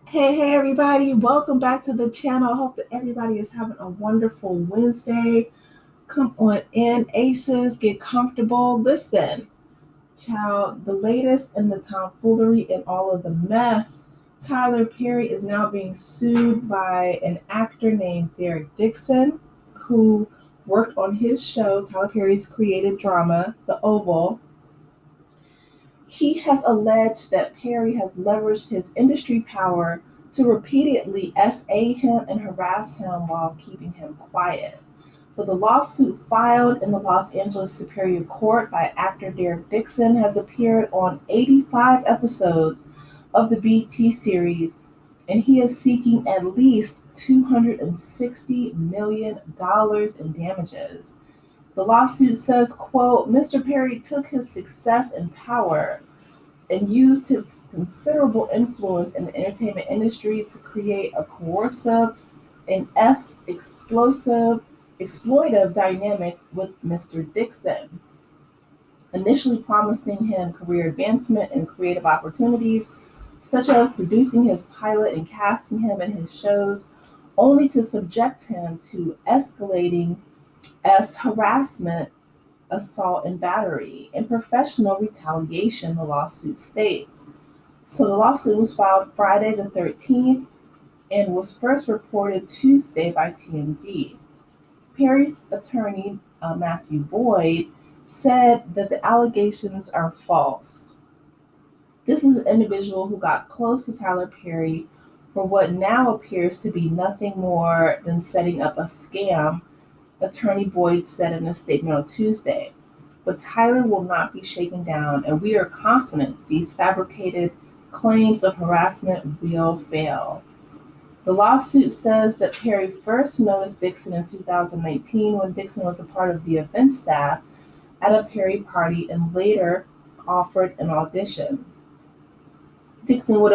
Hey, everybody. Welcome back to the channel. I hope that everybody is having a wonderful Wednesday. Come on in, Aces. Get comfortable. Listen, child, the latest in the tomfoolery and all of the mess. Tyler Perry is now being sued by an actor named Derek Dixon, who worked on his show, Tyler Perry's creative drama, The Oval. He has alleged that Perry has leveraged his industry power to repeatedly SA him and harass him while keeping him quiet. So the lawsuit filed in the Los Angeles Superior Court by actor Derek Dixon has appeared on 85 episodes of the BT series, and he is seeking at least $260 million in damages. The lawsuit says, quote, Mr. Perry took his success and power and used his considerable influence in the entertainment industry to create a coercive and explosive, exploitive dynamic with Mr. Dixon, initially promising him career advancement and creative opportunities, such as producing his pilot and casting him in his shows, only to subject him to escalating as harassment, assault, and battery, and professional retaliation, the lawsuit states. So the lawsuit was filed Friday the 13th and was first reported Tuesday by TMZ. Perry's attorney, Matthew Boyd, said that the allegations are false. This is an individual who got close to Tyler Perry for what now appears to be nothing more than setting up a scam, Attorney Boyd said in a statement on Tuesday. But Tyler will not be shaken down, and we are confident these fabricated claims of harassment will fail. The lawsuit says that Perry first noticed Dixon in 2019 when Dixon was a part of the event staff at a Perry party and later offered an audition. Dixon would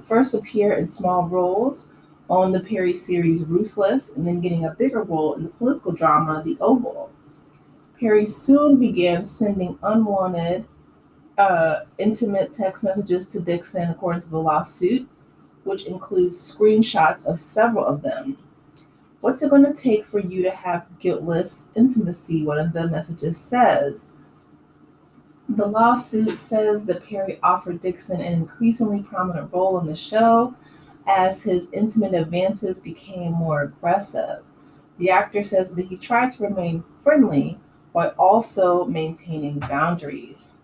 first appear in small roles on the Perry series Ruthless and then getting a bigger role in the political drama The Oval. Perry soon began sending unwanted, intimate text messages to Dixon, according to the lawsuit, which includes screenshots of several of them. What's it going to take for you to have guiltless intimacy? One of the messages says. The lawsuit says that Perry offered Dixon an increasingly prominent role in the show as his intimate advances became more aggressive. The actor says that he tried to remain friendly while also maintaining boundaries.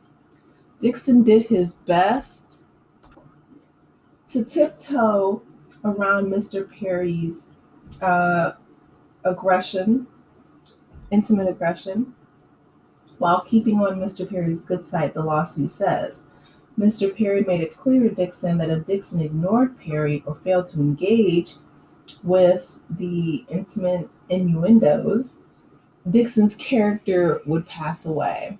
Dixon did his best to tiptoe around Mr. Perry's uh, aggression, intimate aggression, while keeping on Mr. Perry's good side, the lawsuit says. Mr. Perry made it clear to Dixon that if Dixon ignored Perry or failed to engage with the intimate innuendos, Dixon's character would pass away.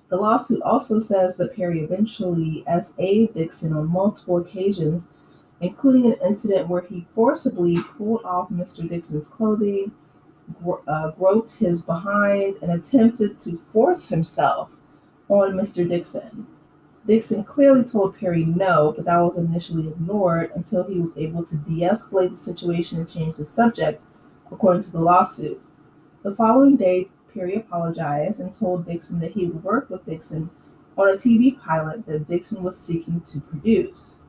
The lawsuit also says that Perry eventually SA'd Dixon on multiple occasions, including an incident where he forcibly pulled off Mr. Dixon's clothing, groped his behind, and attempted to force himself on Mr. Dixon. Dixon clearly told Perry no, but that was initially ignored until he was able to de escalate the situation and change the subject, according to the lawsuit. The following day, Perry apologized and told Dixon that he would work with Dixon on a TV pilot that Dixon was seeking to produce.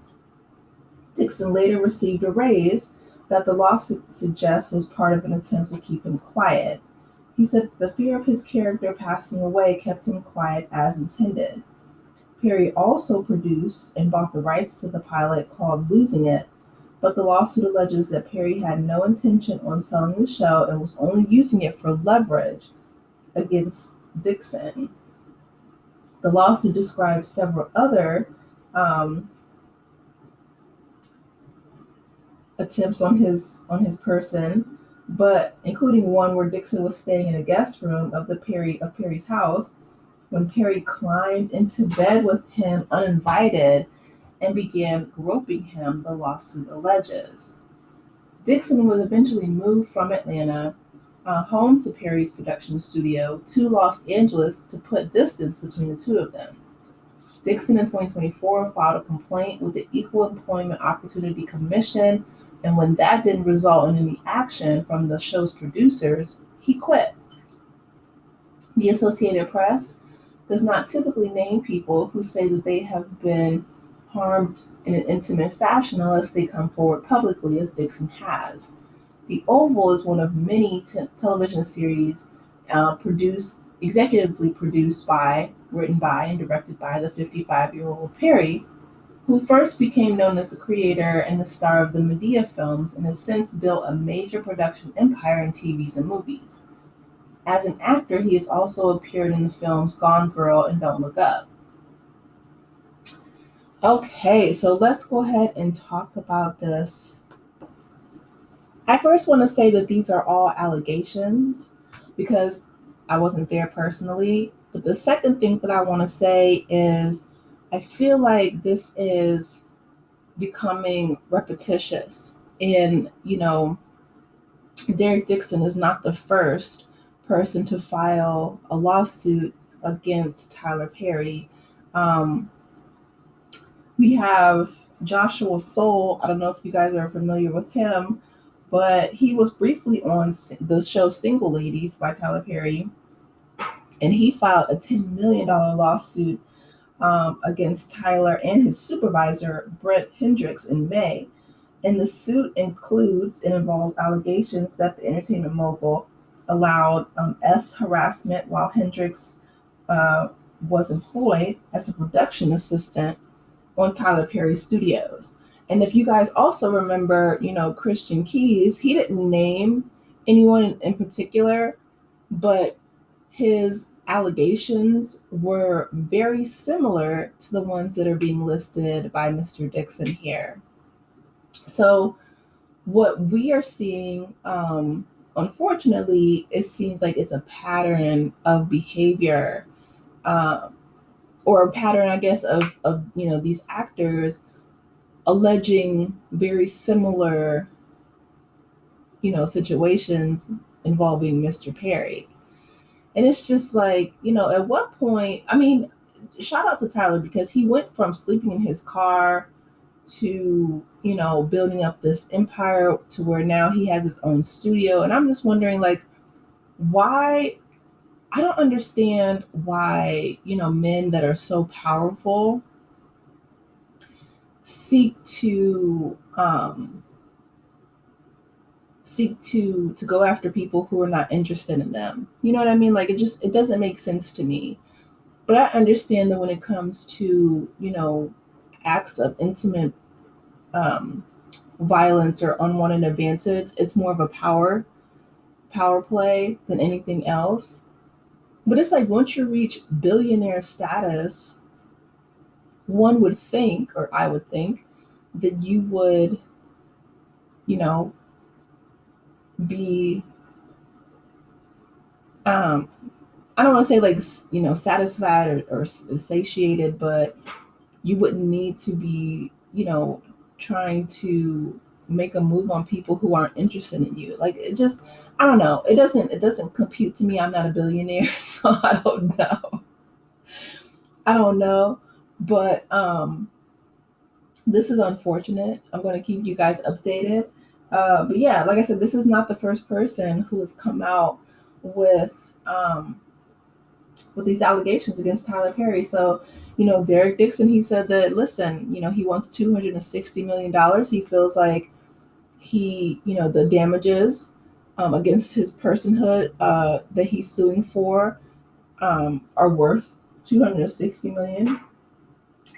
Dixon later received a raise that the lawsuit suggests was part of an attempt to keep him quiet. He said the fear of his character passing away kept him quiet as intended. Perry also produced and bought the rights to the pilot called Losing It, but the lawsuit alleges that Perry had no intention on selling the show and was only using it for leverage against Dixon. The lawsuit describes several other um, attempts on his person, but including one where Dixon was staying in a guest room of Perry's house when Perry climbed into bed with him uninvited and began groping him, the lawsuit alleges. Dixon was eventually moved from Atlanta, home to Perry's production studio, to Los Angeles to put distance between the two of them. Dixon in 2024 filed a complaint with the Equal Employment Opportunity Commission, and when that didn't result in any action from the show's producers, he quit. The Associated Press does not typically name people who say that they have been harmed in an intimate fashion unless they come forward publicly, as Dixon has. The Oval is one of many television series executively produced by, written by, and directed by the 55-year-old Perry, who first became known as the creator and the star of the Medea films and has since built a major production empire in TVs and movies. As an actor, he has also appeared in the films Gone Girl and Don't Look Up. Okay, so let's go ahead and talk about this. I first want to say that these are all allegations because I wasn't there personally. But the second thing that I want to say is I feel like this is becoming repetitious. And, Derek Dixon is not the first person to file a lawsuit against Tyler Perry. Um, we have Joshua Soul. I don't know if you guys are familiar with him, but he was briefly on the show Single Ladies by Tyler Perry, and he filed a $10 million lawsuit against Tyler and his supervisor, Brett Hendricks, in May. And the suit includes and involves allegations that the entertainment mogul allowed harassment while Hendricks was employed as a production assistant on Tyler Perry Studios. And if you guys also remember, Christian Keys, he didn't name anyone in particular, but his allegations were very similar to the ones that are being listed by Mr. Dixon here. So what we are seeing, unfortunately, it seems like it's a pattern of behavior, or a pattern, I guess, of these actors alleging very similar, situations involving Mr. Perry. And it's just like, at what point, I mean, shout out to Tyler because he went from sleeping in his car to, building up this empire to where now he has his own studio. And I'm just wondering, like, why, I don't understand why, men that are so powerful seek to go after people who are not interested in them. You know what I mean? Like it doesn't make sense to me. But I understand that when it comes to, acts of intimate violence or unwanted advances, it's more of a power play than anything else. But it's like once you reach billionaire status, one would think, or I would think, that you would, be I don't want to say like satisfied or satiated, but you wouldn't need to be trying to make a move on people who aren't interested in you. Like it just, I don't know. It doesn't compute to me. I'm not a billionaire, so I don't know. I don't know, but this is unfortunate. I'm going to keep you guys updated. But yeah, like I said, this is not the first person who has come out with these allegations against Tyler Perry. So, Derek Dixon, he said that, listen, he wants $260 million. He feels like the damages against his personhood that he's suing for are worth $260 million.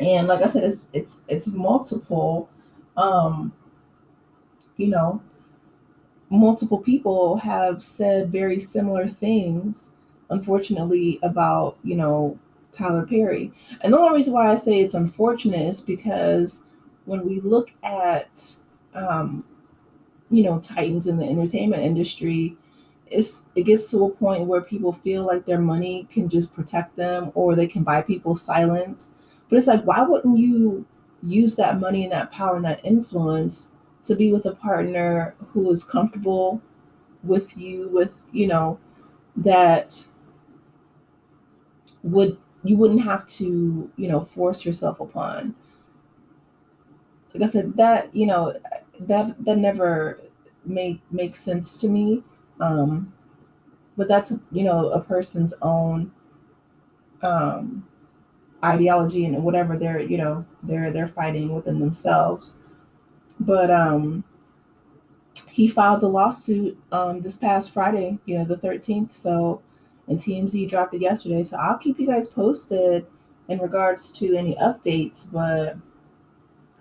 And like I said, it's multiple, um, you know, multiple people have said very similar things, unfortunately, about, Tyler Perry. And the only reason why I say it's unfortunate is because when we look at, um, titans in the entertainment industry, it gets to a point where people feel like their money can just protect them or they can buy people's silence. But it's like, why wouldn't you use that money and that power and that influence to be with a partner who is comfortable with you, with, that would you wouldn't have to, force yourself upon. Like I said, that, that never makes sense to me. Um, but that's, a person's own um, ideology and whatever they're fighting within themselves. But he filed the lawsuit this past Friday, the 13th. So, and TMZ dropped it yesterday. So I'll keep you guys posted in regards to any updates. But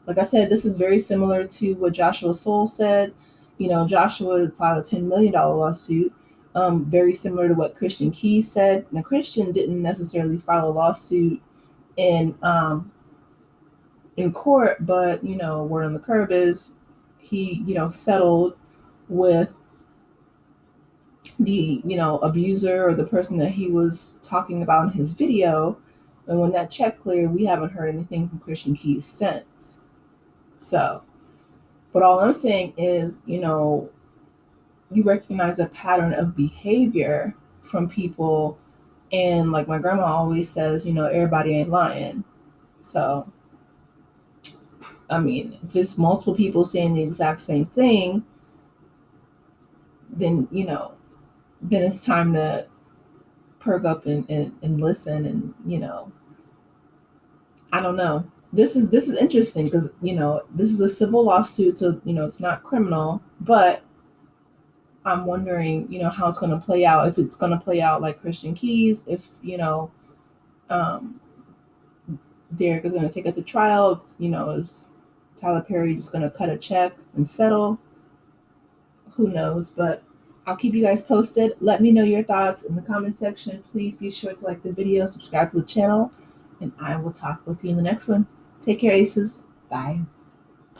like I said, this is very similar to what Joshua Soul said. Joshua filed a $10 million lawsuit, very similar to what Christian Keys said. Now, Christian didn't necessarily file a lawsuit in court, but word on the curb is he settled with the abuser or the person that he was talking about in his video. And when that check cleared, we haven't heard anything from Christian Keys since. So, but all I'm saying is, you recognize a pattern of behavior from people. And like my grandma always says, everybody ain't lying. So, I mean, if it's multiple people saying the exact same thing, then, then it's time to perk up and listen. And, I don't know. This is interesting because, this is a civil lawsuit. So, it's not criminal, but I'm wondering, how it's going to play out. If it's going to play out like Christian Keys, if, um, Derek is going to take it to trial, is Tyler Perry just going to cut a check and settle? Who knows? But I'll keep you guys posted. Let me know your thoughts in the comment section. Please be sure to like the video, subscribe to the channel, and I will talk with you in the next one. Take care, Aces. Bye.